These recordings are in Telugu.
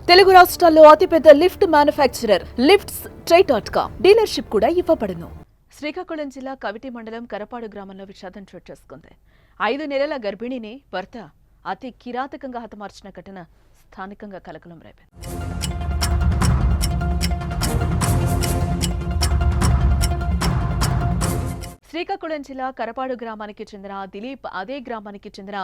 తెలుగు రాష్ట్రాల్లో అతిపెద్ద లిఫ్ట్ మ్యానుఫ్యాక్చరర్ లిఫ్ట్స్ ట్రై.com డీలర్షిప్ కూడా ఇవ్వబడును. శ్రీకాకుళం జిల్లా కవిటి మండలం కరపాడు గ్రామంలో విషాదం చోటు చేసుకుంది. 5 నెలల గర్భిణిని భర్త అతి కిరాతకంగా హతమార్చిన ఘటన స్థానికంగా కలకలం రేపింది. శ్రీకాకుళం జిల్లా కరపాడు గ్రామానికి చెందిన దిలీప్ అదే గ్రామానికి చెందిన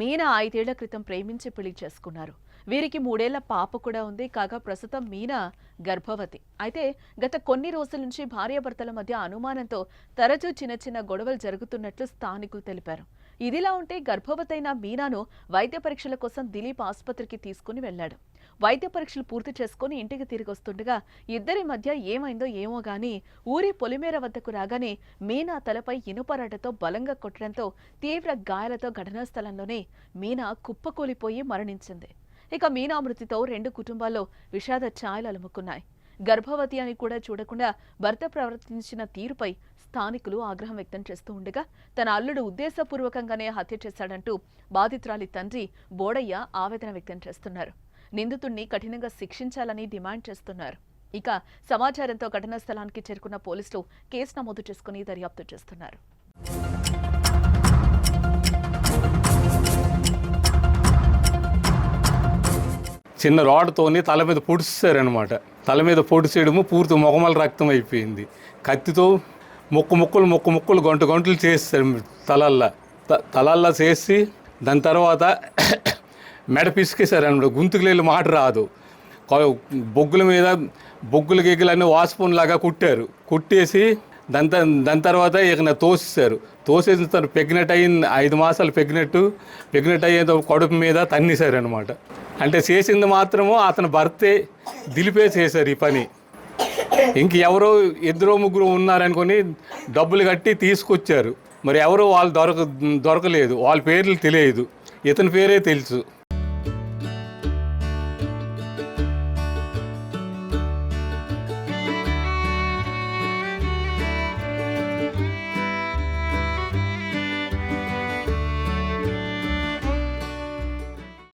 మీనా 5 ఏళ్ల క్రితం ప్రేమించి పెళ్లి చేసుకున్నారు. వీరికి 3 ఏళ్ల పాప కూడా ఉంది. కాగా ప్రస్తుతం మీనా గర్భవతి. అయితే గత కొన్ని రోజుల నుంచి భార్యాభర్తల మధ్య అనుమానంతో తరచూ చిన్న గొడవలు జరుగుతున్నట్లు స్థానికులు తెలిపారు. ఇదిలా ఉంటే గర్భవతైన మీనాను వైద్య పరీక్షల కోసం దిలీప్ ఆసుపత్రికి తీసుకుని వెళ్లాడు. వైద్య పరీక్షలు పూర్తి చేసుకుని ఇంటికి తిరిగి వస్తుండగా ఇద్దరి మధ్య ఏమైందో ఏమో గానీ ఊరి పొలిమేర వద్దకు రాగానే మీనా తలపై ఇనుపరాటతో బలంగా కొట్టడంతో తీవ్ర గాయాలతో ఘటనా స్థలంలోనే మీనా కుప్పకూలిపోయి మరణించింది. ఇక మీనా మృతితో 2 కుటుంబాల్లో విషాద ఛాయలు అలుముకున్నాయి. గర్భవతి అని కూడా చూడకుండా భర్త ప్రవర్తించిన తీరుపై స్థానికులు ఆగ్రహం వ్యక్తం చేస్తూ ఉండగా తన అల్లుడు ఉద్దేశపూర్వకంగానే హత్య చేశాడంటూ బాధితురాలి తండ్రి బోడయ్య ఆవేదన వ్యక్తం చేస్తున్నారు. నిందితుడిని కఠినంగా శిక్షించాలని డిమాండ్ చేస్తున్నారు. ఇక సమాచారంతో ఘటనా స్థలానికి చేరుకున్న పోలీసులు కేసు నమోదు చేసుకుని దర్యాప్తు చేస్తున్నారు. చిన్న రాడ్తోని తల మీద పొడిచారనమాట. తల మీద పొడిచేయడము పూర్తి మొగమల రక్తం అయిపోయింది. కత్తితో ముక్కలు గంటలు చేస్తారు తలల్లా చేసి దాని తర్వాత మెడ పిసికేశారనమాట. గుంతుకు వెళ్ళి మాట రాదు. బొగ్గుల మీద బొగ్గులు గిగ్గులన్నీ వాసుపునిలాగా కుట్టేసి దాని తర్వాత ఇక తోసేశారు. తోసేసిన తర్వాత ప్రెగ్నెంట్ అయింది. 5 మాసాలు ప్రెగ్నెంట్ అయ్యేంత కడుపు మీద తన్నేశారనమాట. అంటే చేసింది మాత్రము అతని భర్తే దిలిపే చేశారు ఈ పని. ఇంక ఎవరో 2-3 ఉన్నారనుకొని డబ్బులు కట్టి తీసుకొచ్చారు. మరి ఎవరో వాళ్ళు దొరకలేదు. వాళ్ళ పేర్లు తెలియదు. ఇతని పేరే తెలుసు.